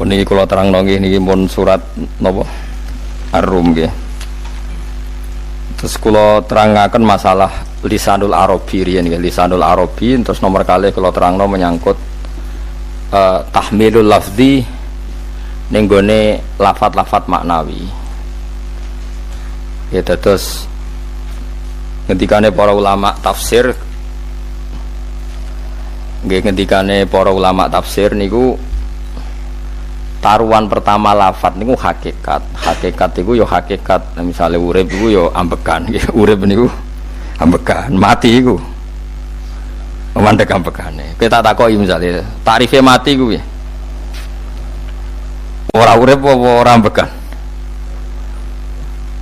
Puniki kula terangno niki pun surat napa Ar-Rum nggih. Terus kula terangaken masalah lisanul arabi riyen nggih, lisanul arabi terus nomor kalih kula terangno menyangkut tahmilul lafzi ning gone lafat-lafat maknawi. Ya terus ngendikane para ulama tafsir nggih, ngendikane para ulama tafsir niku taruhan pertama lafat niku hakikat. Hakikat niku ya hakikat. Misalnya urip niku ya ambekan. Urip niku ambekan, mati niku mandek ambekane. Kita takoki misalnya tarife mati ku piye? Ora urip apa ora ambekan?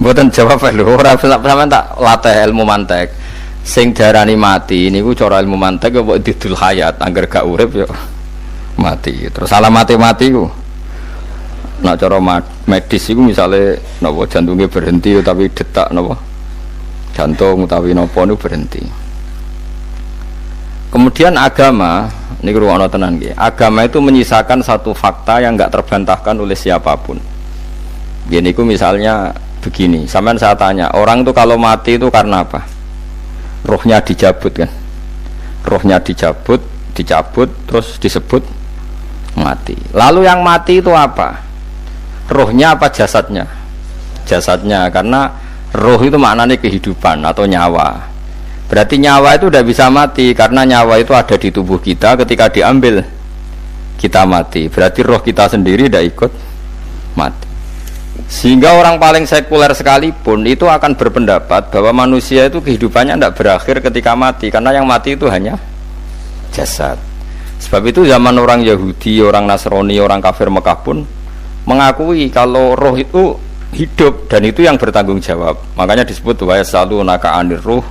Mboten jawab lho, ora sampean tak latih ilmu mantek. Sing diarani mati niku cara ilmu mantek apa didul hayat, angger gak urip ya mati. Terus alamate mati ku nak cara medis itu misalnya napa jantungnya berhenti tapi detak napa jantung utawi napa niku berhenti. Kemudian agama niku ruwono tenan nggih. Agama itu menyisakan satu fakta yang enggak terbantahkan oleh siapapun. Nggih niku misalnya begini, sampean saya tanya, orang itu kalau mati itu karena apa? Rohnya dicabut kan. Rohnya dicabut terus disebut mati. Lalu yang mati itu apa? Rohnya apa jasadnya? Jasadnya, karena roh itu maknanya kehidupan atau nyawa. Berarti nyawa itu tidak bisa mati karena nyawa itu ada di tubuh kita, ketika diambil kita mati. Berarti roh kita sendiri tidak ikut mati. Sehingga orang paling sekuler sekalipun itu akan berpendapat bahwa manusia itu kehidupannya tidak berakhir ketika mati, karena yang mati itu hanya jasad. Sebab itu zaman orang Yahudi, orang Nasrani, orang kafir Mekah pun mengakui kalau roh itu hidup dan itu yang bertanggung jawab. Makanya disebut wa yasalunaka anir ruh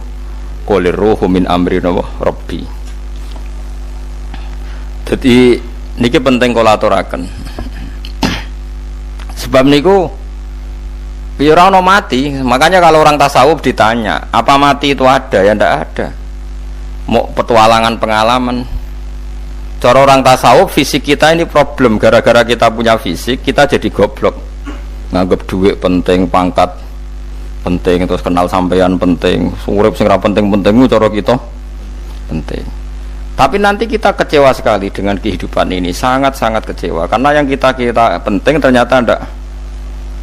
qul ruhu min amri rabbi. Jadi niki penting kula aturaken. Sebab niku ya ora ono mati. Makanya kalau orang tasawuf ditanya, apa mati itu ada? Ya ndak ada. Mau petualangan pengalaman. Cara orang tasawuf fisik kita ini problem, gara-gara kita punya fisik kita jadi goblok, nganggep duit penting, pangkat penting, terus kenal sampean penting, urip sing ra penting-pentingmu cara kita penting. Tapi nanti kita kecewa sekali dengan kehidupan ini, sangat-sangat kecewa karena yang kita penting ternyata ndak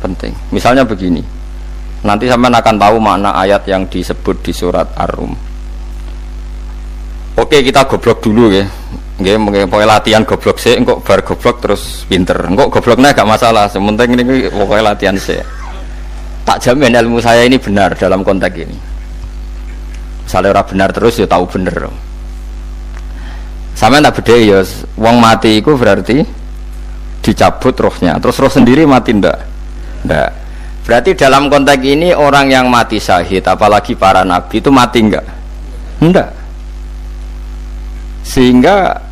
penting. Misalnya begini, nanti sampean akan tahu makna ayat yang disebut di surat Ar-Rum. Oke, kita goblok dulu ya. Nggih, pokoke latihan goblok sik, engko bar goblok terus pinter. Engko gobloknya gak masalah, sementing ini pokoke latihan sik. Tak jamin ilmu saya ini benar dalam konteks ini. Misalnya ora benar terus ya tahu bener. Sampeyan tak bedhe ya, wong mati iku berarti dicabut rohnya, terus roh sendiri mati ndak? Ndak. Berarti dalam konteks ini orang yang mati syahid, apalagi para nabi itu mati enggak? Enggak. Sehingga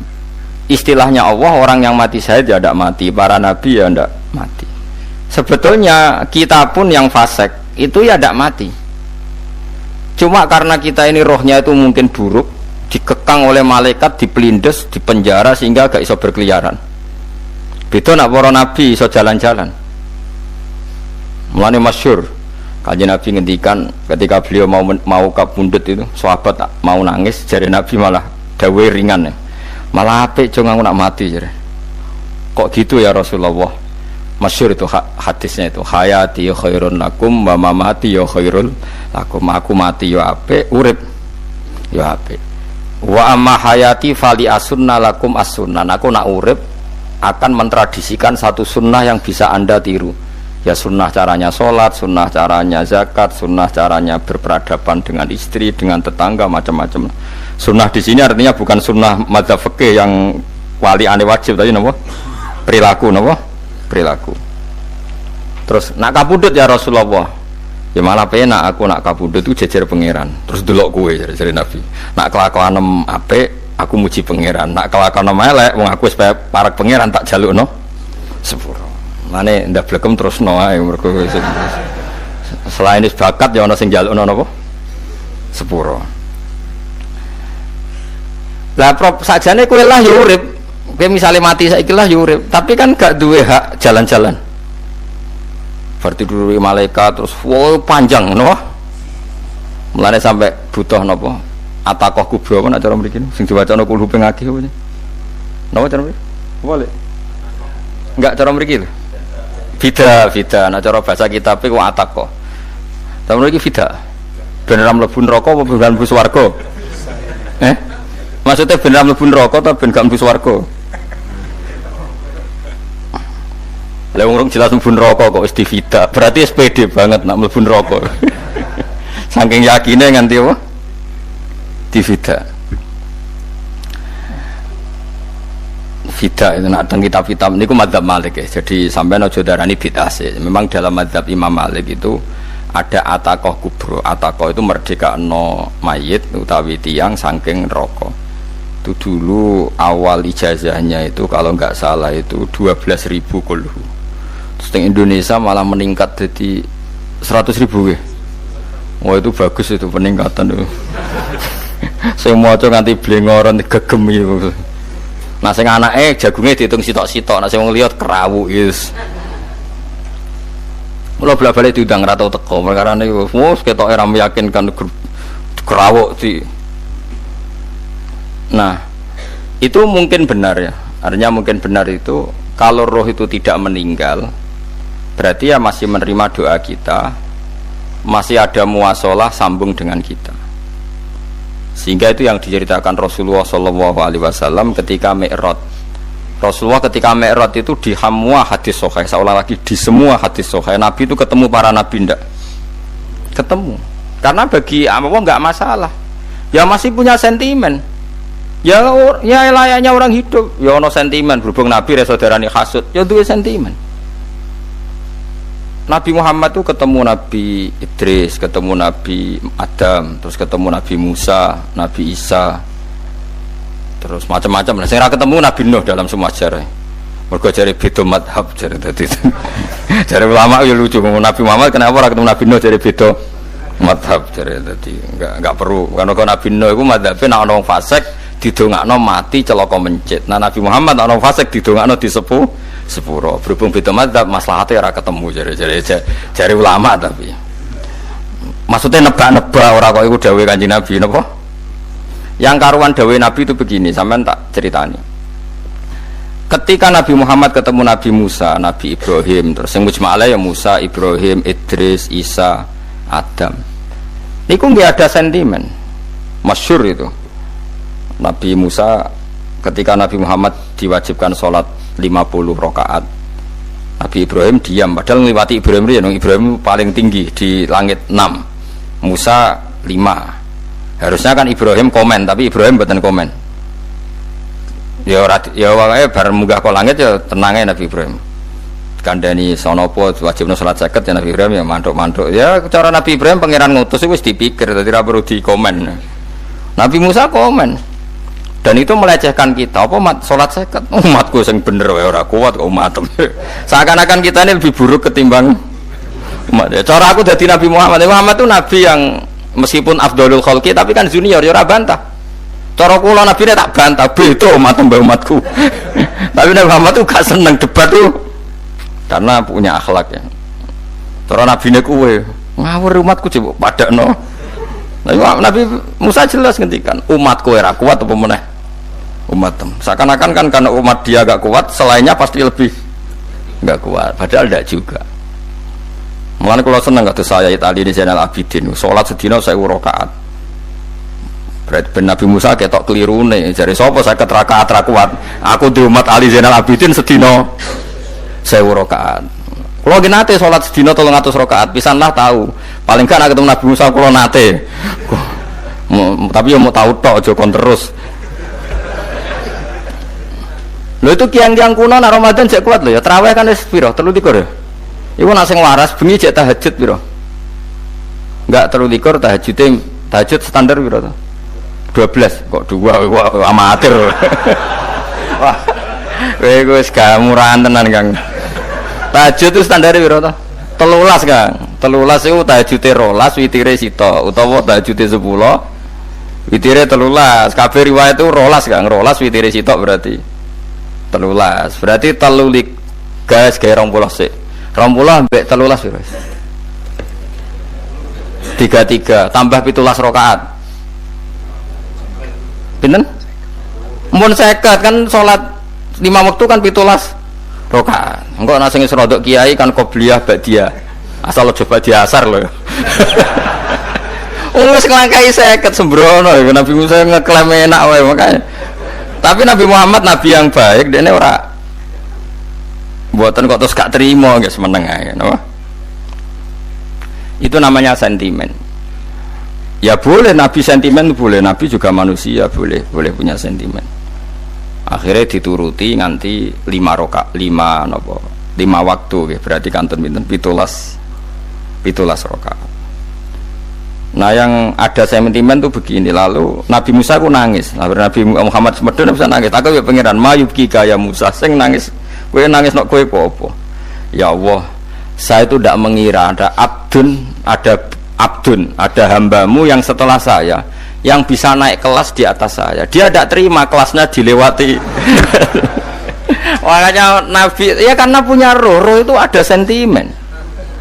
istilahnya Allah, orang yang mati syahid ya tidak mati, para nabi ya tidak mati. Sebetulnya kita pun yang fasik itu ya tidak mati. Cuma karena kita ini rohnya itu mungkin buruk, dikekang oleh malaikat, dipelindes, dipenjara sehingga gak iso berkeliaran. Beda nak para nabi iso jalan-jalan. Mulane masyhur Kanjeng Nabi ngendikan ketika beliau mau kabundut itu, sahabat mau nangis, jare Nabi malah dawe ringan ya. Malah apik jong aku nak mati jare. Kok gitu ya Rasulullah? Masyhur itu hadisnya itu, hayati khairun lakum wa mamati ya khairul lakum. Aku mati ya apik, urip ya apik. Wa amma hayati fali asunna lakum as-sunnah. Aku nak urip akan mentradisikan satu sunnah yang bisa Anda tiru. Ya sunnah caranya sholat, sunnah caranya zakat, sunnah caranya berperadaban dengan istri, dengan tetangga, macam-macam. Sunnah di sini artinya bukan sunnah madzhab fikih yang wali ane wajib tadi, napa? Perilaku, napa? Perilaku. Terus nak kabudut ya Rasulullah. Ya malah penak aku nak kabudut itu jejer pangeran. Terus delok kowe jare Nabi. Nak kelakuan apik aku muji pangeran. Nak kelakuan elek wong aku supaya parak pangeran tak jalukno sepuro. Mane ndak blekem terus no ae mergo selain is bakat ya ana sing njalukno napa sepuro. Lah prop sajane kowe lah ya urip Kowe misale mati saiki lah yo urip, tapi kan gak duwe hak jalan-jalan. Berarti dulu malaikat terus wow panjang no. Mulane sampai butuh napa? Atakoh kubro apa cara mriki sing diwacana kulo ping akeh apa. Napa cara mriki? Boleh. Enggak cara mriki lho. Fida, nah cara bahasa kitab iku atakoh. Cara mriki fida. Ben ora mlebu neraka apa ben mlebu swarga? Maksudnya ben ora mlebu neraka ta ben gak mlebu swarga? Lah wong jelas mlebu neraka kok wis divida. Berarti SPD banget nak mlebu neraka. Saking yakine nganti apa? Divida. Fida itu nak teng kitab-kitab niku madzhab Malik ya. Jadi sampean aja darani bid'ah sih. Memang dalam madzhab Imam Malik itu ada atakoh kubro. Atakoh itu merdekakno mayit utawi tiyang saking neraka. Itu dulu awal ijazahnya itu kalau enggak salah itu 12.000 kulhu. Terus di Indonesia malah meningkat jadi 100.000 ya. Wah itu bagus itu peningkatan itu. Saya mau coba nganti blengoran gegem gitu. Nah sing anake jagungnya dihitung sitok-sitok, nah sing wong liya kerawu is. Mula bola-balik diundang ra tau teko, perkara niku wis ketoke ra meyakinkan kerawuk di. Nah, itu mungkin benar ya. Artinya mungkin benar itu kalau roh itu tidak meninggal, berarti ya masih menerima doa kita, masih ada muasalah sambung dengan kita. Sehingga itu yang diceritakan Rasulullah SAW ketika Mi'raj. Rasulullah ketika Mi'raj itu di semua hadis sahih, seolah lagi di semua hadis sahih Nabi itu ketemu para nabi ndak? Ketemu. Karena bagi Allah nggak masalah. Ya masih punya sentimen. Ya layaknya orang hidup. Ya ono sentimen berhubung Nabi saudarane hasud, ya duwe sentimen. Nabi Muhammad itu ketemu Nabi Idris, ketemu Nabi Adam, terus ketemu Nabi Musa, Nabi Isa, terus macam-macam. Nah, saya ketemu Nabi Nuh dalam semua sejarah. Mergo jare beda madhab jare dadi. Jare ulama ya lucu ngomong Nabi Muhammad kenapa ora ketemu Nabi Nuh jare beda madhab jare dadi enggak perlu. Karena Nabi Nuh iku madhabe nek ana wong fasik didongakno mati celaka mencit. Nah Nabi Muhammad nek ana fasik didongakno disepuh sepuro. Berhubung beda madzhab maslahatnya ora ketemu jare ulama tapi maksudnya nebak-nebak ora kok iku dawuhe Kanjeng Nabi napa? Yang karuan dawuhe Nabi itu begini, sampean tak ceritani. Ketika Nabi Muhammad ketemu Nabi Musa, Nabi Ibrahim, terus yang mujma'ala ya Musa, Ibrahim, Idris, Isa, Adam. Niku nggih ada sentimen. Masyhur itu. Nabi Musa ketika Nabi Muhammad diwajibkan sholat 50 rakaat, Nabi Ibrahim diam, padahal ngliwati Ibrahim ya, Ibrahim paling tinggi di langit 6, Musa 5. Harusnya kan Ibrahim komen, tapi Ibrahim mboten komen. Ya wae bar munggah ke langit ya tenange Nabi Ibrahim. Kandhani sonopo wajibna salat 50 ya Nabi Ibrahim ya mantuk-mantuk. Ya cara Nabi Ibrahim pangeran ngutus wis dipikir dadi ora perlu dikomen. Nabi Musa komen. Dan itu melecehkan kita, apa sholat seket umatku yang bener ora kuat kok umat. Seakan-akan kita ini lebih buruk ketimbang umat. Cara aku dari Nabi Muhammad itu nabi yang meskipun afdhalul khalqi tapi kan junior ya ora bantah. Cara kula nabi tak bantah beda umat mbak umatku. Tapi Nabi Muhammad tuh gak seneng debat tuh karena punya akhlak ya. Cara nabine kuwe ngawur umatku coba padakno. Nabi Musa jelas ngendikan umatku ora kuat apa meneh umat seakan-akan kan karena umat dia gak kuat selainnya pasti lebih gak kuat, padahal tidak juga. Mulane kula seneng kados saya Ali di Zainal Abidin salat sedina 1000 rakaat. Berarti ben Nabi Musa ketok kelirune jare sapa 50 rakaat ra kuat, aku di umat Ali Zainal Abidin sedina 1000 rakaat. Kula nate salat sedina 300 rakaat pisanlah tahu paling kan ketemu Nabi Musa kula nate tapi ya mau tahu tok aja kon terus. Lho itu kiang-kiang kuno nak Ramadan cek kuat lho ya. Tarawih kan wis piro? 33 ya. Iku nak sing waras bengi cek tahajud piro? Enggak 33 tahajud standar piro to? 12 kok 2 amatir. Wah. Kowe wis gak murahan tenan, Kang. Tahajud itu standar piro to? 13, Kang. 13 itu tahajude 12, witire sita utawa tahajude 10. Witire 13. Kabeh riwayat itu 12, Kang. 12 witire sita berarti 13. Berarti telulik gas gawe 20 sik. 20 ambek 13 wis. 33 tambah 17 rakaat. Pinten? Mun 50 kan salat 5 waktu kan 17 rakaat. Engko ana sing rodok kiai kan qobliyah ba'diyah. Asal aja ba'diyah asar lho. Wis nglangkai 50 sembrono Nabi Musa ngeklaim enak wae makanya. Tapi Nabi Muhammad nabi yang baik dene ora mboten kok terus gak terima nggih semeneng ae napa. Itu namanya sentimen. Ya boleh Nabi sentimen boleh, Nabi juga manusia boleh punya sentimen. Akhirnya dituruti nganti 5 waktu nggih berarti kanten pinten 17 rakaat. Nah yang ada sentimen tuh begini, lalu Nabi Musa aku nangis, Nabi Muhammad semedon bisa nangis. Aku ya pangeran mayubki kaya Musa, sing nangis, kowe nangis nok kowe apa? Ya Allah, saya itu tidak mengira ada abdun, ada hambamu yang setelah saya yang bisa naik kelas di atas saya. Dia tidak terima kelasnya dilewati. Makanya Nabi, ya karena punya roh itu ada sentimen.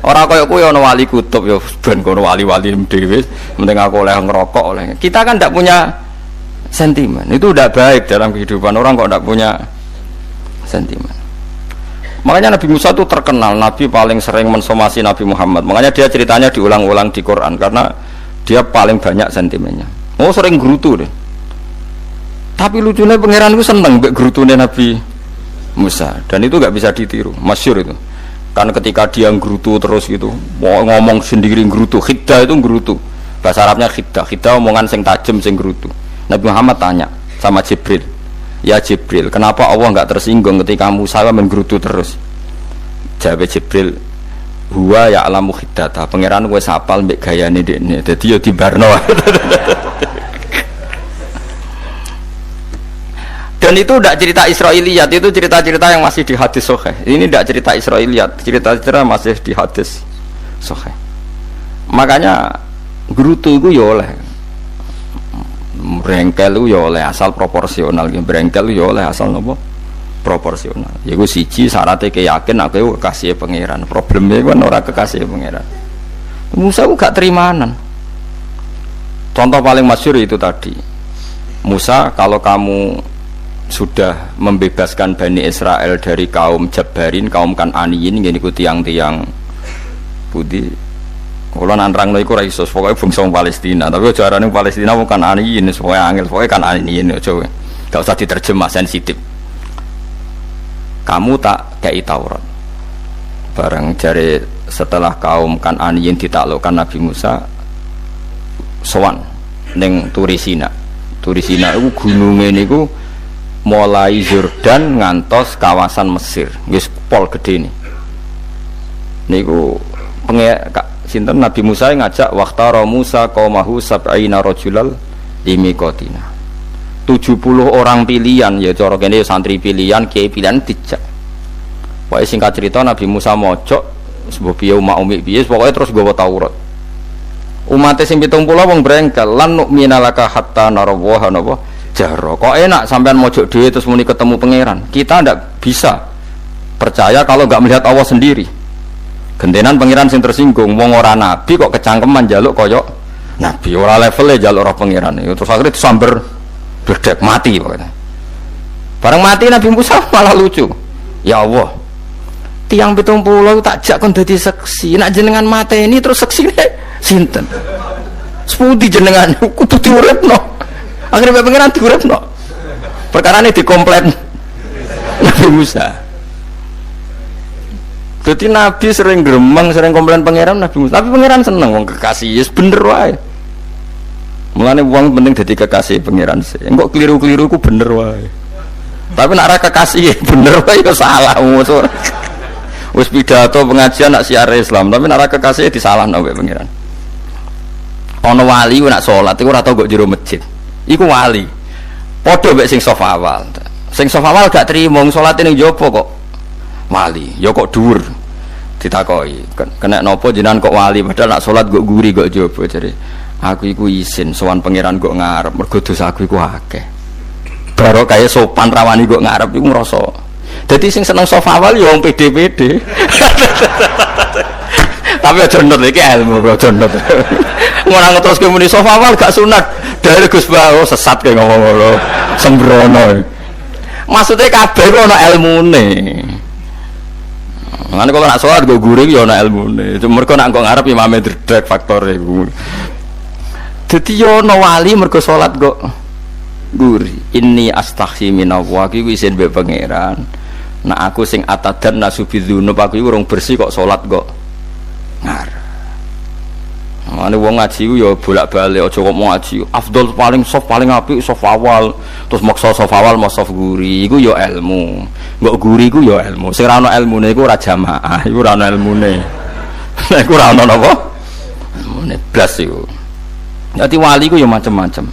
Orang kaya kowe ana wali kutub ya ben kono wali-wali dhewe, penting aku oleh ngerokok oleh. Kita kan tidak punya sentimen. Itu tidak baik dalam kehidupan orang kok tidak punya sentimen. Makanya Nabi Musa itu terkenal Nabi paling sering mensomasi Nabi Muhammad. Makanya dia ceritanya diulang-ulang di Quran karena dia paling banyak sentimennya. Oh sering gerutu deh. Tapi lucunya pangeran itu seneng mbek gerutune Nabi Musa dan itu nggak bisa ditiru, masyhur itu. Kan ketika dia nggerutu terus gitu, mau ngomong sendiri nggerutu, khiddah itu nggerutu. Bahasa Arabnya khiddah omongan sing tajem sing nggerutu. Nabi Muhammad tanya sama Jibril, "Ya Jibril, kenapa Allah enggak tersinggung ketika Musa menggerutu terus?" Jawab Jibril, "Huwa ya'lamu khiddata." Pangeran wis hafal mbek gayane dekne. Dadi ya dibarno. Dan itu tidak cerita Israiliyat, itu cerita-cerita yang masih di hadis sahih. Ini tidak cerita Israiliyat, cerita-cerita masih di hadis sahih. Makanya gerutu itu ya oleh, brengkel itu ya oleh asal proporsional, brengkel itu ya oleh asal nopo proporsional. Ya gue siji syaratnya keyakin aku kekasih pangeran. Problemnya kan orang kekasih pangeran. Musa itu gak terimanan. Contoh paling masyhur itu tadi. Musa, kalau kamu sudah membebaskan Bani Israel dari kaum Jabbarin, kaum Kan'aniyin, ngene iku tiang-tiang budi. Kula nanrangno iku ora iso, pokoke bangsa Palestina, tapi aja arane Palestina bukan Kan'aniyin, supaya angel, pokoke Kan'aniyin aja. Enggak usah diterjemah sensitif. Kamu tak kei Taurat. Bareng jare setelah kaum Kan'aniyin ditaklukkan Nabi Musa sowan ning Turisina. Turisina iku gununge niku mulai Yordan ngantos kawasan Mesir, wis pol gede nih. Niku sinten Nabi Musa ngajak waqtara Musa qaumahu sab'ina rajulal limiqatina. 70 orang pilihan ya cara kene santri pilihan, kiai pilihan dijak. Pokoke singkat cerita Nabi Musa mojok sebab piye umat piye pokoke terus nggawa Taurat. Umate sing 70 wong brengkel lan nu'mina laka hatta narawaha napa jaro. Kok enak sampean mojok dhewe terus muni ketemu pangeran. Kita ndak bisa percaya kalau nggak melihat Allah sendiri. Gentenan pangeran sing tersinggung, wong ora nabi kok kecangkeman njaluk kaya nabi, ora levele njaluk ora pangeran. Terus akhirnya disamber bledek mati pokoknya. Bareng mati Nabi Musa malah lucu. Ya Allah, tiang 70 tak jak kon dadi seksi. Nek jenengan mateni terus seksine sinten? Sepundi jenengan kudu diuripno. Akhirnya pengiran diuripno. Perkara ini dikomplain Nabi Musa. Jadi Nabi sering gremeng, sering komplain pangeran Nabi Musa. Tapi pangeran seneng wong kekasih, yes bener wae. Mulane wong penting dadi kekasih pangeran sih. Engko keliru-keliru ku bener wae. Tapi nek ora kekasih bener wae ya salah musuh. Wis pidato pengajian nak siar Islam, tapi nek ora kekasih disalahno wae pangeran. Ana wali nak salat iku ora tau kok jero masjid. Iku wali. Padha mek sing saf awal. Sing saf awal gak trimo salat ning jopo kok wali. Ya kok dhuwur. Ditakoki, kena napa jenengan kok wali padahal nak salat kok guri kok jopo jare. Aku iku isin sowan pangeran kok ngarep mergo dosa aku iku akeh. baru kayak sopan rawani kok ngarep iku ngrasa. Dadi sing seneng sofawal ya wong pede-pede. Tapi aja nut iki ilmu bro, aja nut. Ngono terus ke muni sofawal gak sunat. Dari Gus Bawo sesat kayak ngomong ngono. Sembrono. Maksudnya kabeh ku ana ilmune. Ngene kalau nak sholat go guri ya ana ilmune. Mergo nak kok ngarep imame dredeg faktore iku. Dadi yo ana wali mergo sholat kok guri. Inni astaghfi minallah iki isin mbek pangeran. Nak aku sing atadan nasubidzunub aku iku urung bersih kok sholat kok ngarep. Mane wong ngaji ku ya bolak-balik aja kok mau ngaji. Afdol paling soft paling apik soft awal. Terus maksa soft awal mau soft guri iku ya ilmu. Mbok guri ku ya ilmu. Sing ora ana ilmune iku ora jamaah, iku ora ana ilmune. Nek ora ana napa? Ilmune blas iku. Dadi wali ku ya macam-macam.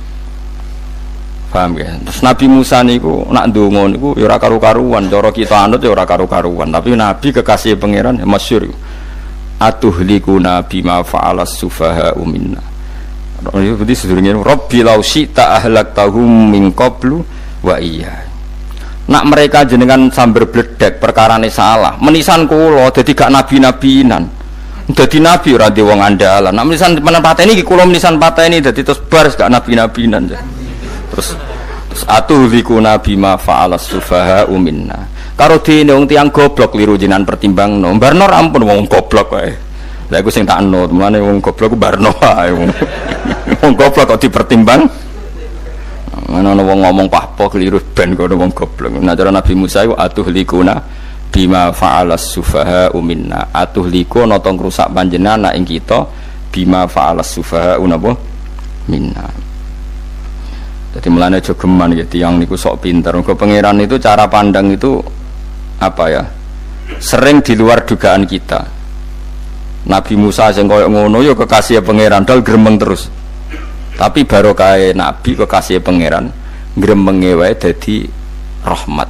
Paham ya? Terus Nabi Musa niku nak ndonga niku ya ora karu-karuan, cara kita anut ya ora karu-karuan, tapi Nabi kekasih pangeran ya masyhur. Atuhlikuna bima fa'alas sufaha'u minna. Ini berarti sedurunge Rabbi law syi'ta ahlaktahum min qablu wa iya. Nak mereka jenengan sambar bledek perkarane salah, menisan kula dadi gak nabi-nabinan. Dadi nabi ora di wong andalan. Nak menisan pateni iki kula menisan pateni dadi terus bar gak nabi-nabinan. Terus atuhlikuna bima fa'alas sufaha'u minna. Karo dene wong tiyang goblok liru jenengan pertimbangno. Barno ampun wong goblok wae. Lah iku sing tak anut, mulane wong goblok ku barno wae. Wong goblok kok dipertimbang. Ana wong ngomong pahpo keliru ben kono wong goblok. Nah cara Nabi Musa iku atuhlikuna bima fa'alas sufaha'u minna. Atuhliku ana tong rusak panjenengan ing kita bima fa'alas sufaha'u napa minna. Jadi mulane aja geman ya tiyang niku sok pinter. Mergo pangeran itu cara pandang itu apa ya? Sering di luar dugaan kita. Nabi Musa sing koyo ngono ya kekasih pangeran dal gremeng terus. Tapi barokah nabi kekasih pangeran gremenge wae dadi rahmat.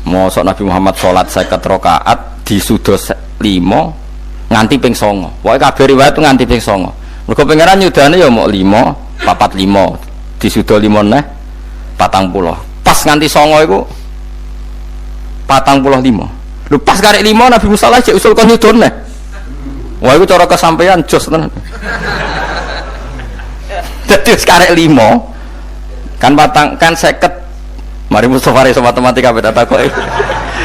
Mosok Nabi Muhammad salat 50 rakaat disuda 5 nganti ping 9. Pokoke kabeh riwayat nganti ping 9. Mergo pangeran nyudane ya mok 5 45 disuda 5 neh 40 pas nganti 9 iku 45 lho pas karek 5 Nabi Musa lah cek usul kon nyudon neh wah iku cara kesampaian jos tenan dadi karek 5 kan patang kan 50 mari Mustofa iso matematika beda takoki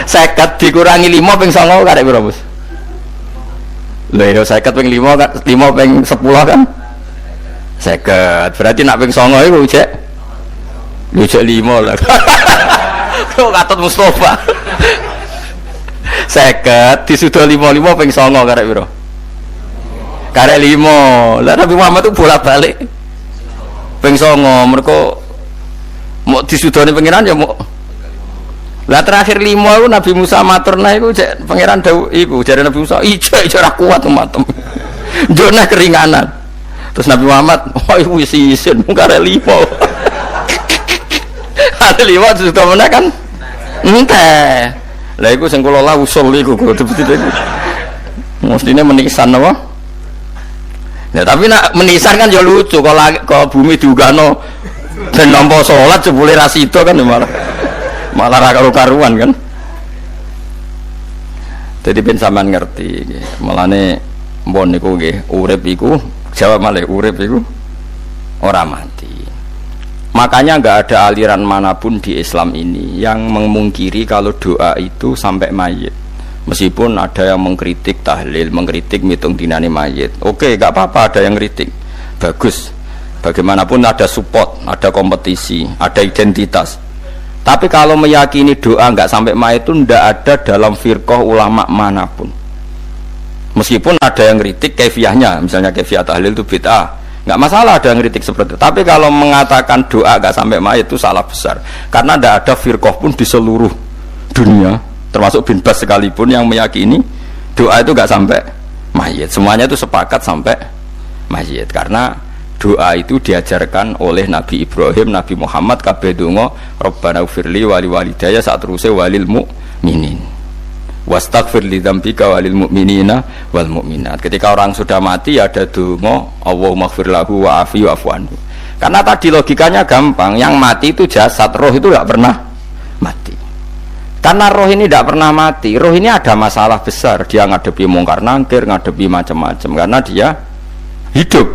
50 dikurangi 5 ping 9 karek piro Mus lho yo 50 ping 5 kan 5 ping 10 kan 50 berarti nak ping 9 iku cek lu cek 5 lah kok katut Mustofa 50 disudah 55 ping 9 karek piro karek 5 lah Nabi Muhammad itu bolak-balik ping 9 mereka mau disudahnya pengiran ya mau lah terakhir 5 itu Nabi Musa maturna itu cek pengiran dawu itu jadi Nabi Musa ijo ora kuat umatem jona keringanan terus Nabi Muhammad oh iku isin karek 5 ada 5 sudah mana kan entah lah iku sing kula lah usul iku betul-betul iku mestine menisan apa ya tapi nak menisan kan ya lucu kalau bumi diugano ben nampa salat jebule ra sida kan malah ra karu-karuan kan jadi ben sampean ngerti nggih melane mbon niku nggih urip iku jawab malih urip iku ora mati. Makanya nggak ada aliran manapun di Islam ini yang memungkiri kalau doa itu sampai mayit. Meskipun ada yang mengkritik tahlil, mengkritik mitung dinani mayit. Oke, nggak apa-apa ada yang kritik. Bagus. Bagaimanapun ada support, ada kompetisi, ada identitas. Tapi kalau meyakini doa nggak sampai mayit itu nggak ada dalam firqah ulama manapun. Meskipun ada yang kritik kefiahnya, misalnya kefiah tahlil itu bid'ah. Nggak masalah ada yang kritik seperti itu. Tapi kalau mengatakan doa nggak sampai mayit itu salah besar. Karena tidak ada firqah pun di seluruh dunia, termasuk bin Bas sekalipun yang meyakini doa itu nggak sampai mayit. Semuanya itu sepakat sampai mayit. Karena doa itu diajarkan oleh Nabi Ibrahim, Nabi Muhammad, kabeh donga Rabbana ufirli wali walidayya saat terusé walil mu'minin. Wastaghfir li dzambika walil mu'minina wal mu'minat. Ketika orang sudah mati ada donga Allahumma ighfir lahu wa afi wa'fu anhu. Karena tadi logikanya gampang, yang mati itu jasad, roh itu tidak pernah mati. Karena roh ini tidak pernah mati, roh ini ada masalah besar, dia ngadepi mungkar nangkir, ngadepi macam-macam, karena dia hidup.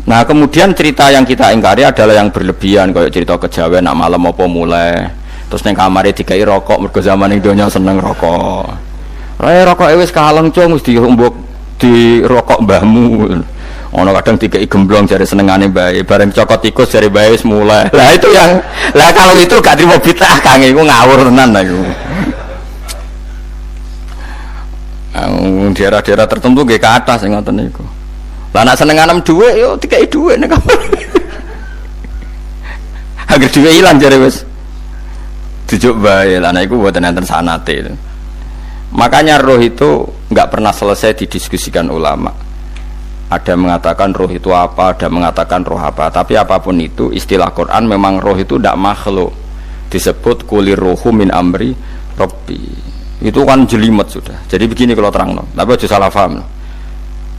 Nah kemudian cerita yang kita ingkari adalah yang berlebihan, kayak cerita kejawen, nak malam apa mulai, terus neng kamarnya dikai rokok, mergo zaman Indonesia seneng rokok. Rokok wis kaleng cung, wis diumbuk di rokok mbahmu. Ono kadang dikai gemblong jare senengane bae, bareng cokot tikus jare bae wis mulai. Lah itu yang, lah kalau itu gak trimo bid'ah Kang, iku ngawur tenan lah iku. Daerah-daerah tertentu nggih ke atas sing ngoten niku. Lah nek senenganem dhuwit yo dikai dhuwit nek kamar. Agar dhuwit ilang jare wis dijuk bae. Lah nek iku mboten enten sanate. Makanya roh itu nggak pernah selesai didiskusikan ulama. Ada mengatakan roh itu apa, ada mengatakan roh apa. Tapi apapun itu, istilah Quran memang roh itu tidak makhluk. Disebut kulir rohu min amri Rabbi. Itu kan jelimet sudah. Jadi begini kalau terang, tapi aja salah paham.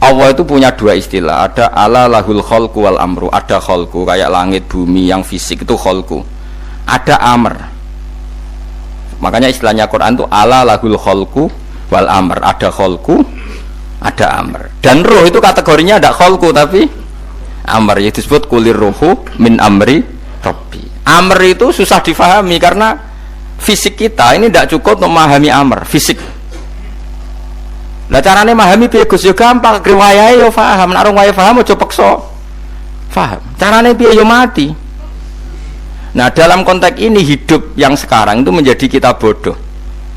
Allah itu punya dua istilah. Ada ala lahul kholku wal amru. Ada kholku kayak langit bumi yang fisik itu kholku. Ada amr. Makanya istilahnya Quran itu ala lahul kholku wal amr. Ada kholku, ada amr. Dan roh itu kategorinya ada kholku tapi amr, yaitu disebut kulir rohu min amri Rabbi. Amr itu susah difahami karena fisik kita ini tidak cukup untuk memahami amr fisik. Lah carane memahami piye Gus yo gampang, riwayahe yo paham, nek ora paham aja peksa paham. Carane piye yo mati. Nah dalam konteks ini hidup yang sekarang itu menjadi kita bodoh.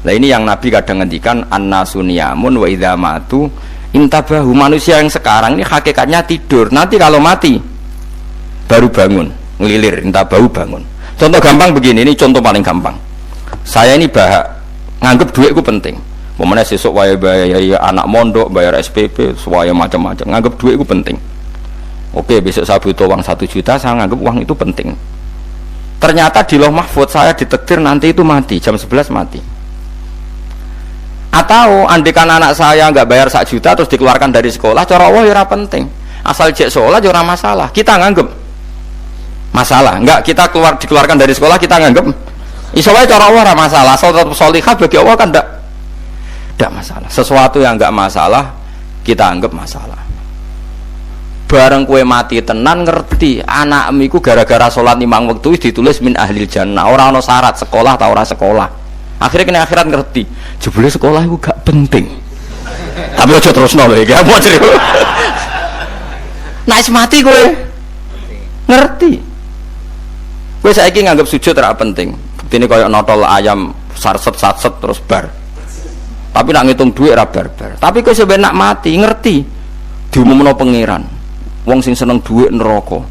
Nah ini yang Nabi kadang ngendikan an-nasuniyamun wa idza matu intabahu. Manusia yang sekarang ini hakikatnya tidur, nanti kalau mati baru bangun, ngelilir, intabahu bangun. Contoh gampang begini, ini contoh paling gampang. Saya ini nganggep duitku penting. Momennya sesuk waya bayar anak mondok, bayar SPP, semuanya macam-macam. Nganggep duitku penting. Oke, besok saya butuh uang 1 juta, saya nganggep uang itu penting. Ternyata di Lauh Mahfudz saya ditakdir nanti itu mati, jam 11 mati. Atau andikan anak saya nggak bayar 1 juta terus dikeluarkan dari sekolah, cara Allah ya penting. Asal jek sekolah ya masalah. Kita nganggep masalah. Enggak, kita dikeluarkan dari sekolah kita nganggep iso wae cara Allah masalah. Asal tetap sholihah bagi Allah kan enggak masalah. Sesuatu yang enggak masalah kita anggap masalah. Bareng kue mati tenan ngerti anakmu iku gara-gara sholat 5 waktu ditulis min ahlil jannah. Ora ono syarat sekolah ta ora sekolah. Akhirnya kena akhirat ngerti jebule sekolah itu gak penting. Tapi aja terusno lho iki apa cerita. Nek mati kowe ngerti. Kowe saiki nganggep sujud ora penting. Buktine koyo notol ayam sarset-sarset terus bar. Tapi nak ngitung duit ora bar-bar. Tapi kowe sampe nak mati ngerti diumumno pangeran. Wong sing seneng duit neraka,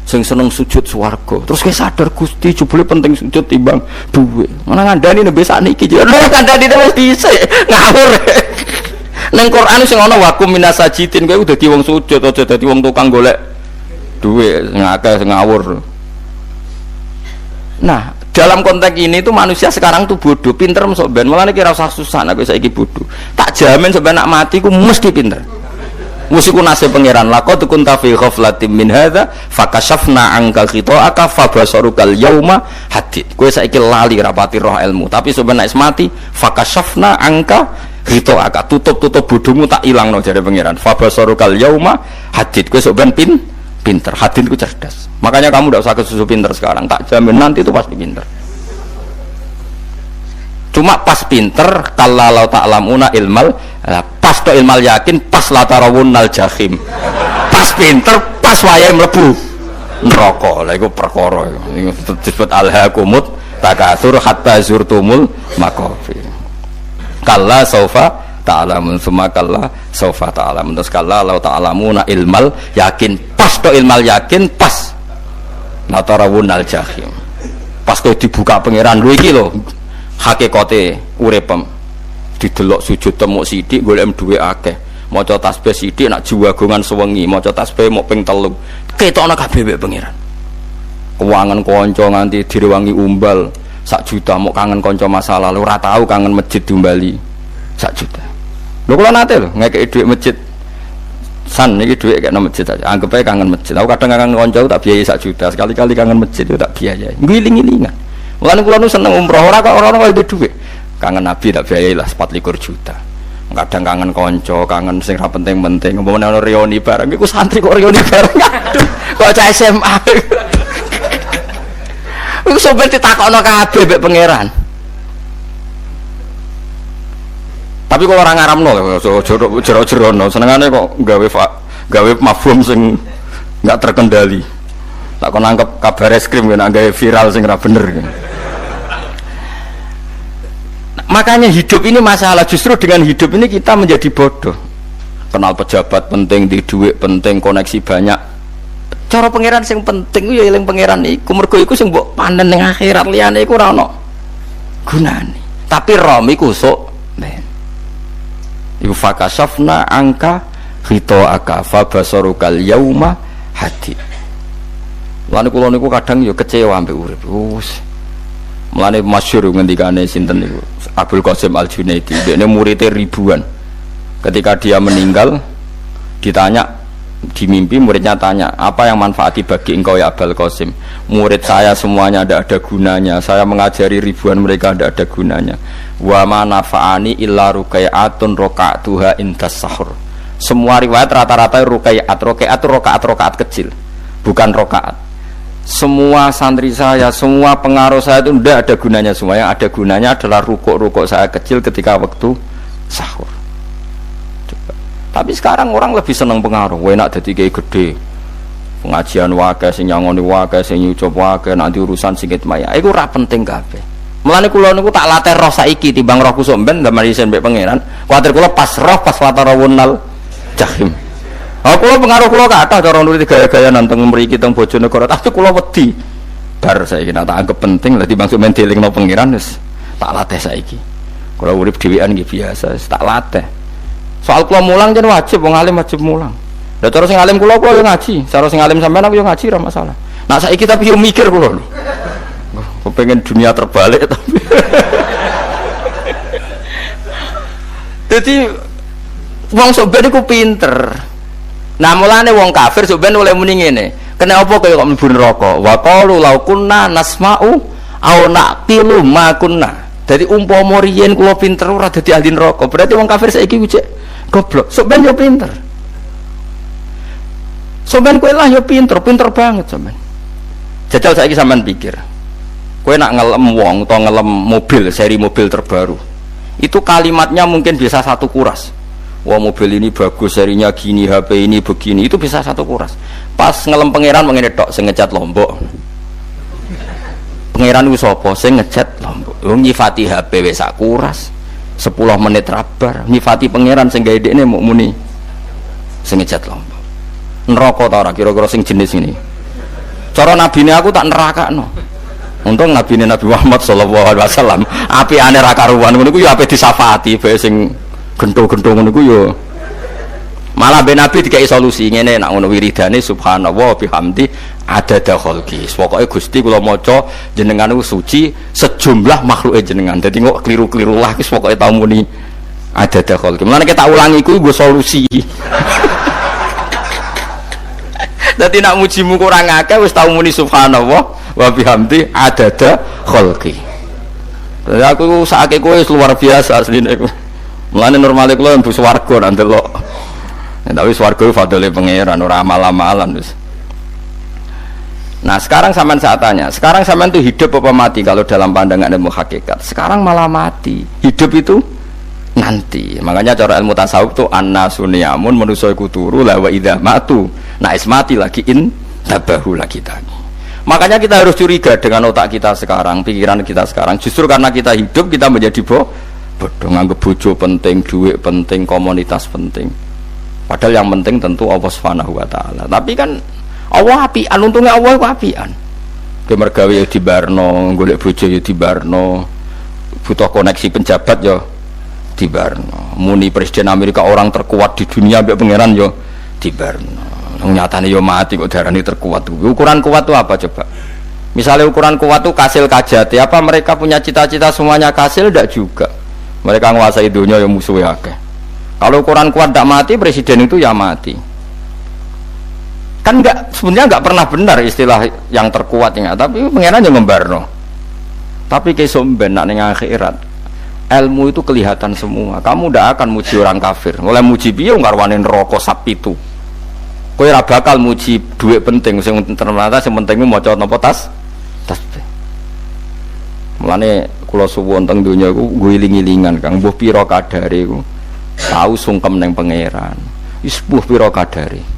sing seneng sujud swarga. Terus kowe sadar Gusti jebule penting sujud timbang duit. Mana ngandani nembe sakniki jare kandhani wis dhisik ngawur. Ning Quran sing ana wakum minasajidin kowe dadi wong sujud aja dadi wong tukang golek duit sing akeh sing ngawur. Nah, dalam konteks ini tuh manusia sekarang tuh bodoh, pinter mesok ben. Mulane kira usah susah nek saiki bodoh. Tak jamin sampe nak mati ku mesti pinter. Musiku nasib pangeran laqad kunta fi ghaflatin min hadza fakashafna anka khita'aka fabasarukal yauma hadid. Kowe saiki lali rapati roh ilmu, tapi sebenarnya mati fakashafna angka khita'aka, tutup bodohmu tak ilangno jare pangeran. Fabasarukal yauma hadid. Kowe sok ben pinter, hadid ku cerdas. Makanya kamu tidak usah kesusu pinter sekarang, tak jamin nanti itu pasti pinter. Cuma pas pinter kalau ta'lamuna ilmal, pas to ilmal yakin, pas latarawunnal jahim. Pas pinter, pas wayahe mlebu neraka. Lha iku perkara iku disebut alhaqumut takatsur hatta zurtumul maqabir. Kalla saufa ta'lamun, summa kalla saufa ta'lamun. Terus kalla law ta'lamuna ilmal yakin, pas to ilmal yakin, pas latarawunnal jahim. Pas kowe dibuka pangeran lho iki lho hakikate uripem, didelok sujud temuk sithik golek duwe akeh, maca tasbih sithik nak jiwagongan sewengi, maca tasbih mok ping 3 ketokno kabeh mek pangeran. Keuangan kanca nganti direwangi umbal 1 juta, mok kangen kanca masa lalu ora tau kangen masjid diumbali 1 juta. Lho kula nate lho ngekeki dhuwit masjid San ini duit kayak nama masjid aja. Anggap aja kangen masjid. Aku kadang kangen konco tak biayai 1 juta. Sekali-kali kangen masjid itu tak biayai. Giling-gilingan. Mulane kula nu seneng umroh ora kok ora itu duit. Kangen Nabi tak biayai lah 24 juta. Kadang kangen konco, kangen sing ra penting-penting. Umpamane ono reuni bareng iku santri kok reuni bareng. Aduh, kok cah SMA. Iku sampe ditakokno kabeh mbek pangeran. Tapi kok orang ngaramno jero-jerono senengane kok gawe mafhum sing enggak terkendali. Tak kon nangkep kabar eskrim nek gawe viral sing ora bener. Makanya hidup ini masalah, justru dengan hidup ini kita menjadi bodoh. Kenal pejabat penting, di duit penting, koneksi banyak. Cara pangeran sing penting ya eling pangeran iku, mergo iku sing mbok panen ning akhirat, liyane iku ora ono gunane. Tapi rom iku sok ben. Iku fakasafna angka khitoaka fa basarukal yauma hadid. Lan kula niku kadang ya kecewa ambek urip. Mulane masyhur ngendikane sinten niku Abdul Qasim Al-Junaidi, dekne muridé ribuan. Ketika dia meninggal ditanya di mimpi, muridnya tanya, "Apa yang manfaati bagi engkau ya Abdul Qasim?" "Murid saya semuanya tidak ada gunanya. Saya mengajari ribuan mereka tidak ada gunanya. Wa ma nafa'ani illa ruqai'atun raqa'tuha indas sahur." Semua riwayat rata-rata ruqai'at. Ruqai'at itu rakaat kecil, bukan rakaat. Semua santri saya, semua pengaruh saya itu tidak ada gunanya semua. Yang ada gunanya adalah rukuk saya kecil ketika waktu sahur. Coba. Tapi sekarang orang lebih senang pengaruh. Enak jadi kayak gede, pengajian wakai, sing nyangoni wakai, sing nyucup wakai, nanti urusan singkit maya. Itu ora penting kabeh. Mulane kula niku tak latih roh saiki timbang roh kusuk ben ndamel isen mbek pangeran. Kuwatir kula pas roh pas watarawunal jahim. Kula pengaruh kula kathah cara nuruti gaya-gaya nanteng mriki teng Bojonegoro, tapi kula wedi. Bar saiki nek tak anggap penting lah timbang men dielingno pangeran wis tak latih saiki. Kula urip dhewean nggih biasa, tak latih. Soal kula mulang jen wajib, wong alim wajib mulang. Lah cara sing alim kula yo ngaji, cara sing alim sampean aku yo ngaji ora masalah. Nah saiki tapi yo mikir kula lho. Kepengen dunia terbalik tapi. Jadi wong sobat iku pinter. Nah mulane wong kafir soben oleh muni ngene. Kena apa kaya kok mlebu neraka? Wa qalu law kunna nasma'u aw naqilu ma kunna. Dadi umpama riyen kula pinter ora dadi ahli neraka. Berarti wong kafir saiki ku cek goblok. Soben yo pinter. Soben kowe lah yo pinter banget soben. Jajal saiki sampean pikir. Kowe nak ngelem wong utawa ngelem mobil, seri mobil terbaru. Itu kalimatnya mungkin bisa 1 kuras. Wah mobil ini bagus, serinya gini, HP ini begini, itu bisa 1 kuras. Pas ngelem pangeran mengene tok sing ngecat Lombok. Pangeran ku sapa sing ngecat Lombok? Wong nyifati HP wis sak kuras. 10 menit rabar, nyifati pangeran sing gawe dekne muk muni sing ngecat Lombok. Neraka ta ora kira-kira sing jenis ini? Cara nabine aku tak nerakakno. Untung nabine Nabi Muhammad sallallahu alaihi wasallam apikane ra karuan ngono iku ya ape disafaati bae sing gento-gento ngono iku yo malah ben Nabi dikai solusi ngene nek ngono wiridane subhanallah bihamdi adada khalqi. Pokoke Gusti kula maca jenengan niku suci sejumlah makhluke jenengan. Dadi kok kliru-kliru lah wis pokoke tau muni adada khalqi. Mulane kita ulangi iku nggo solusi. Dadi nek mujimu kurang akeh wis tau muni subhanallah wa bihamdi adada khalqi. Dadi aku sakake kowe luar biasa asline iku. Mulane normale kula mlebu swarga nang delok. Tapi swarga fadhole pangeran ora amal-amalan wis. Nah, sekarang sampean saat tanya, sekarang sampean itu hidup apa mati kalau dalam pandangan ilmu hakikat? Sekarang malah mati. Hidup itu nanti. Makanya cara ilmu tasawuf itu annasuniyamun manusa iku turu la wa idza matu. Nah, is mati lagi in tabahu lagi tadi. Makanya kita harus curiga dengan otak kita sekarang, pikiran kita sekarang. Justru karena kita hidup kita menjadi bodoh, nganggep bojo penting, duit penting, komunitas penting. Padahal yang penting tentu Allah Subhanahu wa taala. Tapi kan Allah apian, untungnya Allah ku apian. Ke mergawe ya dibarno, golek bojo ya dibarno. Butuh koneksi penjabat ya dibarno. Muni presiden Amerika orang terkuat di dunia mbek pangeran ya dibarno. Nyatane yo mati kok darani terkuat. Ukuran kuat itu apa coba? Misalnya ukuran kuat itu kasil kajati, apa mereka punya cita-cita semuanya kasil? Tidak juga. Mereka menguasai dunia yang musuhnya akeh. Kalau ukuran kuat tidak mati, presiden itu ya mati. Kan sebenarnya enggak pernah benar istilah yang terkuat ya, tapi pengenan yang ngembarno. Tapi kesomben nak ning akhirat, ilmu itu kelihatan semua. Kamu ndak akan muji orang kafir. Oleh muji piye ngarwane neraka sap itu. Kowe ora bakal muji dhuwit penting sing ternyata sing penting maca napa tasbih. Mulane kula suwun teng donya iku guling-gilingan Kang, mbuh pira kadare iku. Tahu sungkem ning pangeran. Wis mbuh pira kadare.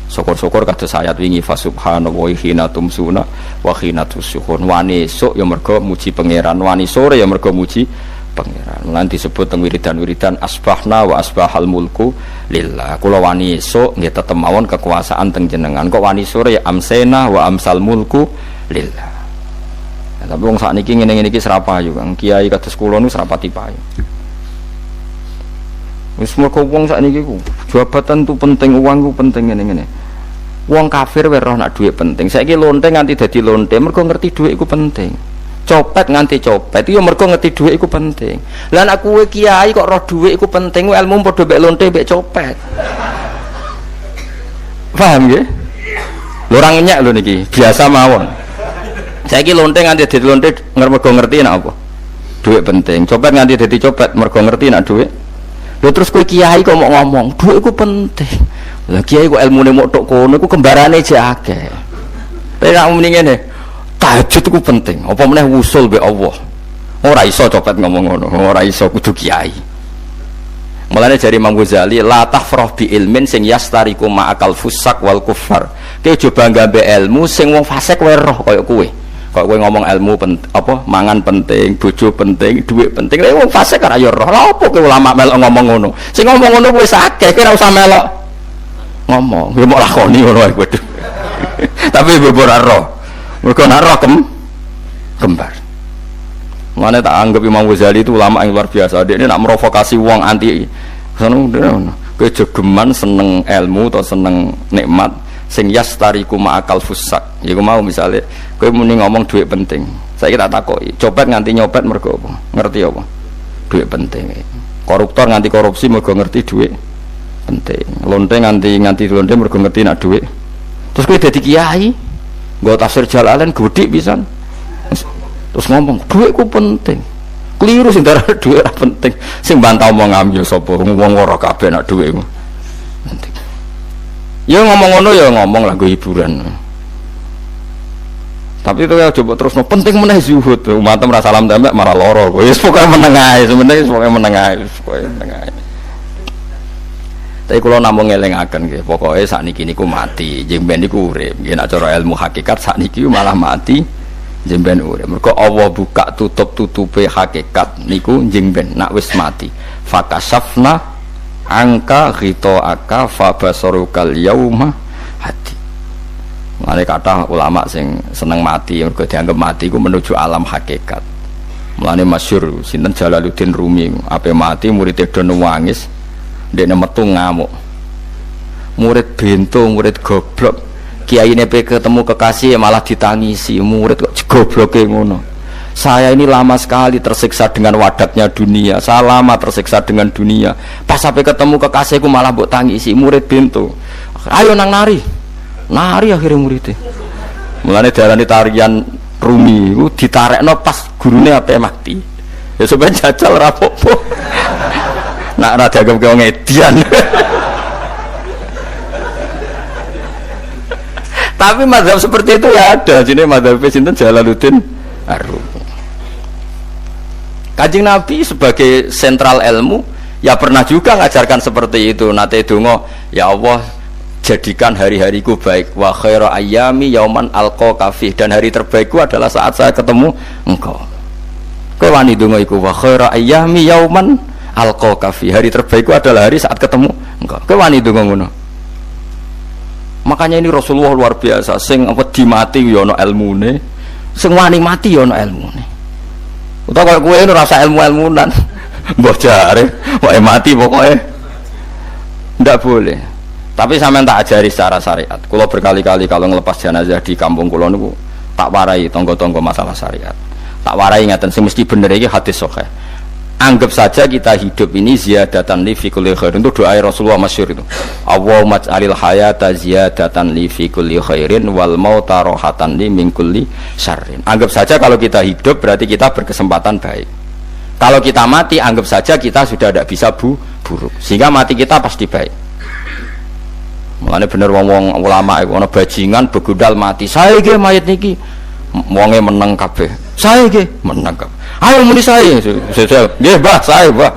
Syukur-syukur kados ayat wingi fa subhanallahi hina tumsuna wa hina tusyuhun. Wani esuk ya mergo muji pangeran, wani sore ya mergo muji pangeran. Lan disebut teng wiridan-wiridan asbahna wa asbahal mulku lillah. Kula wani esuk nggih tetep mawon kekuasaan teng jenengan. Kok wani sore ya amsena wa amsal mulku lillah. Ya, tapi wong sakniki ngene-ngene iki serapayu Kang. Kiai kados kula niku serapati payu. Wis mergo wong sakniki ku jabatan tu penting, uang ku penting ngene-ngene. Wong kafir wae roh nak dhuwit penting. Saiki lonte nganti dadi lonte mergo ngerti dhuwit iku penting. Copet nganti copet itu ya mergo ngerti dhuwit iku penting. Lah nek kowe kiai kok roh dhuwit iku penting, ilmu padha mek lonte mek copet. Paham nggih? Lho ora ngenyek lho niki, biasa mawon. Saiki lonte nganti dadi lonte mergo ngerti nek apa? Dhuwit penting. Copet nganti dadi copet mergo ngerti nek dhuwit. Lho terus kowe kiai kok mau ngomong, dhuwit iku penting. Lah kiai kok ilmune mok tok kono iku kembarane jek akeh. Nek muni ngene, tahajud iku penting. Apa meneh wusul be Allah. Ora iso copet ngomong ngono, ora iso kudu kiai. Mulane jari Imam Ghazali, la tahfrah bi ilmin sing yastariku ma'akal fusak wal kufar. Kowe coba nggambe ilmu sing wong fasik wae roh kaya kowe. Kok kowe ngomong ilmu apa mangan penting, bojo penting, dhuwit penting. Lah wong fasik ora ya roh. Lah opo kowe ulama melok ngomong ngono? Sing ngomong ngono wis akeh, kowe ora usah melok ngomong. Ya mok lakoni ngono wae kudu. Tapi bebor roh. Mergo nek roh kembar. Mana tak anggap Imam Ghazali itu ulama yang luar biasa. Dia ini nak merovokasi wong anti kejegeman seneng ilmu atau seneng nikmat sing yastariku ma'akal fusak. Ya aku mau misalnya kowe muni ngomong duit penting. Saya kita takoki, copet nganti nyopet mergo apa? Ngerti apa? Duit penting. Koruptor nganti korupsi mergo ngerti duit penting. Lonte nganti lonte mergo ngerti nak duit. Terus kowe dadi kiai, nggo tafsir Jalalain gedhi pisan. Terus ngomong duitku penting, keliru sing darah duit ora penting, sing bantah omong ambil sapa wong ora kabeh nak duitku penting. Ya ngomong ngono ya ngomong lah nggo hiburan. Tapi itu ya coba terus penting meneh zuhud. Umat merasa salam tembak marah loro. Wis pokoke meneng ae, sebenarnya pokoke meneng ae, pokoke meneng ae. Tapi kula namung ngelingaken nggih, pokoke sakniki niku mati, jemben niku urip. Nggih nek cara ilmu hakikat sakniki malah mati. Jemben urip. Mergo Allah buka tutup-tutupe hakikat niku jemben nak wis mati. Fakasafna angka ghitaaka fabasarukal yauma hadi. Mane kathah ulama sing seneng mati mergo dianggap mati iku menuju alam hakikat. Mulane masyhur sinten Jalaluddin Rumi, ape mati murid do nangis, ndekne metu ngamuk. Murid bento, murid goblok. Kiai nepe ketemu kekasih malah ditangisi, murid kok gobloke ngono. Saya ini lama sekali tersiksa dengan wadatnya dunia, saya lama tersiksa dengan dunia. Pas sampai ketemu kekasihku malah mbok tangisi, murid bento. Ayo nang nari akhirnya muridnya. Mulane darani tarian Rumi iku ditarekno pas gurune ape mati. Ya sampeyan jajal ora apa-apa. Nak ora dianggap kaya ngedian. Tapi mazhab seperti itu ya ada. Sini mazhab sinten Jalaluddin Ar-Rumi. Kanjeng Nabi sebagai sentral ilmu ya pernah juga ngajarkan seperti itu. Nate donga, ya Allah jadikan hari-hariku baik. Wa khairu ayyami yauman alqa fih, dan hari terbaikku adalah saat saya ketemu engkau. Kowe wani donga iku wa khairu ayyami yauman alqa fih. Hari terbaikku adalah hari saat ketemu engkau. Kowe wani donga ngono. Makanya ini Rasulullah luar biasa, sing wedi mati ya ana ilmune, sing wani mati ya ana ilmune. Utawa kowe ora rasa ilmu-ilmunan. Mbah jare, wae mati pokoke. Ndak boleh. Tapi sampean tak ajari secara syariat. Kula berkali-kali kalau ngelepas jenazah di kampung kula niku tak warai tangga-tangga masalah syariat. Tak warai ngaten sing mesti bener iki hadis sahih. Anggap saja kita hidup ini ziyadatan li fi kulli khairin, itu doa Rasulullah masyhur itu. Allahumma ij'alil hayata ziyadatan li fi kulli khairin wal mauta rahatan li min kulli syarrin. Anggap saja kalau kita hidup berarti kita berkesempatan baik. Kalau kita mati anggap saja kita sudah tidak bisa buruk. Sehingga mati kita pasti baik. Mulane bener wong ulama iku ana bajingan begudal mati. Saya iki mayit niki wonge meneng kabeh. Saya iki meneng kabeh. Ayo muni saya. Nggih, Mbah, saya, Mbah.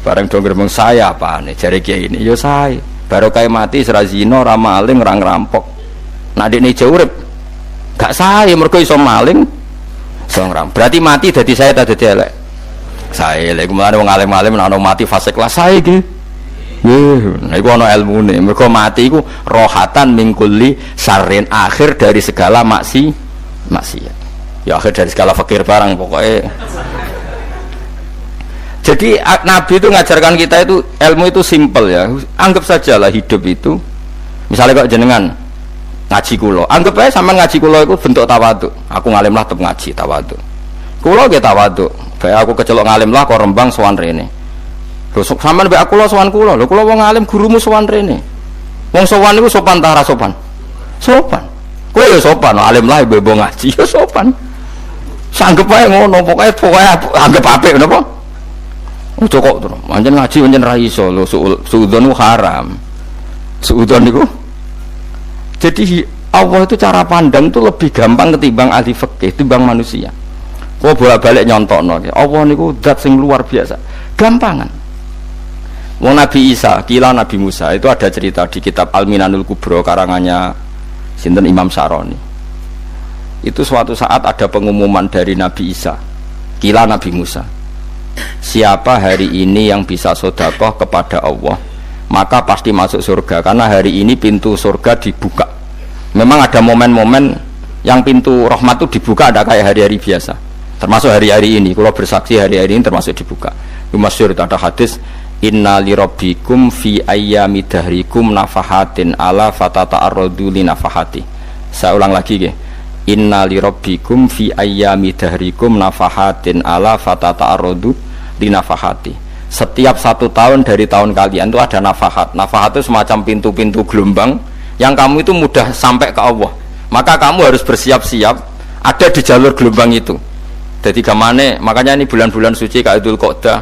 Bareng dong ngomong saya apane jare kiai ini. Ya saya. Baru kae mati ora zina, ora maling, ora ngerampok. Nek dekne ijo urip gak saya mergo iso maling, iso ngerampok. Berarti mati dadi saya ta dadi elek. Saya lek mulane wong alim-alim nek ana mati fase kelas saya iki. Nggih, nek ana ilmune. Mergo mati iku rohatan mingkuli syarrin, akhir dari segala maksiat. Ya akhir dari segala fakir barang pokoknya. Jadi Nabi itu ngajarkan kita itu ilmu itu simpel ya. Anggap saja lah hidup itu. Misalnya kok jenengan ngaji kulo, anggap aja sama ngaji kulo itu bentuk tawaduk. Aku ngalim lah tetap ngaji tawaduk. Kulo ge tawaduk. Baik aku kecelok ngalim lah kok rembang sowan rene. Terus sampean mbek aku lo sowan kulo. Lho kulo wong ngalim gurumu sowan rene. Wong sowan niku sopan ta ora sopan? Sopan. Kowe ya sopan, alim lah ibu ngaji ya sopan. Sanggep ae ngono, pokoke anggap apik napa? Ojo kok terus. Pancen ngaji pancen ra iso lho, suudzon haram. Suudzon niku. Jadi Allah itu cara pandang itu lebih gampang ketimbang ahli fikih, ketimbang manusia. Kok bolak-balik nyontokno. Allah niku zat sing luar biasa. Gampangan. Wong Nabi Isa, kila Nabi Musa itu ada cerita di kitab Al-Minanul Kubra karangannya sinten Imam Syaroni. Itu suatu saat ada pengumuman dari Nabi Isa, kila Nabi Musa, siapa hari ini yang bisa sedekah kepada Allah maka pasti masuk surga, karena hari ini pintu surga dibuka. Memang ada momen-momen yang pintu rahmat itu dibuka, ada kayak hari-hari biasa, termasuk hari-hari ini. Kalau bersaksi hari-hari ini termasuk dibuka. Itu masyhur, itu ada hadis, inna li rabbikum fi ayyami dahrikum nafahatin ala fatata'arradu li nafahati. Saya ulang lagi ya. Inna li rabbikum fi ayyami dahrikum nafahatin ala fatata'arradu li nafahati. Setiap 1 tahun dari tahun kalian itu ada nafahat. Nafahat itu semacam pintu-pintu gelombang yang kamu itu mudah sampai ke Allah. Maka kamu harus bersiap-siap ada di jalur gelombang itu. Jadi gamane, makanya ini bulan-bulan suci kayak Dzul Qa'dah.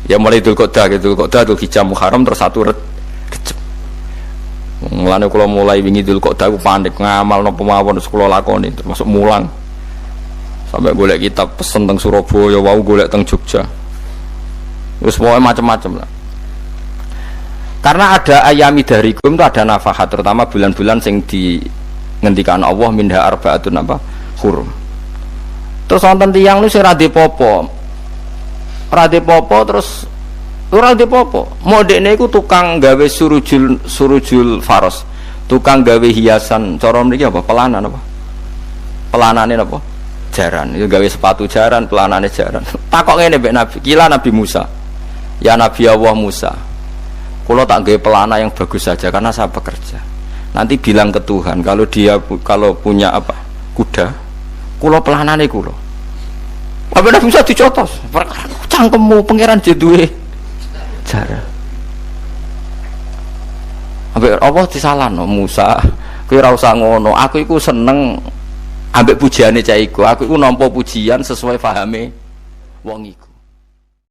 Ya mulai Dzul Qa'dah, Dzul Hijjah, Muharram terus 1 Rejab. Mulane kula mulai wingi Dzul Qa'dah aku panik ngamal napa mawon terus kula lakoni termasuk mulang. Sampai golek kitab pesen teng Surabaya, wau golek teng Jogja. Terus pokoke macam-macam lah. Karena ada ayami darikum itu ada nafahat, terutama bulan-bulan sing di ngendikan Allah minha arbaatun apa? Hurum. Terus wonten tiyang niku sing ra dipopo. Ra dipopo terus ora dipopo. Modekne iku tukang gawe surujul faros. Tukang gawe hiasan, cara mriki apa? Pelanan apa? Pelanane apa? Jaran. Itu gawe sepatu jaran, pelanane jaran. Takok ngene mbek Nabi, kila Nabi Musa. Ya Nabi Allah Musa. Kulo tak gawe pelana yang bagus saja karena saya bekerja. Nanti bilang ke Tuhan kalau punya apa? Kuda. Kulo pelanane kulo. Apa Nabi Musa dicotos? Perkara cangkemmu pangeran jeduwe jaran. Ambek Allah disalahno Musa, kowe ora usah ngono. Aku iku seneng ambek pujiane cah iku. Aku iku nampa pujian sesuai pahame wong iku.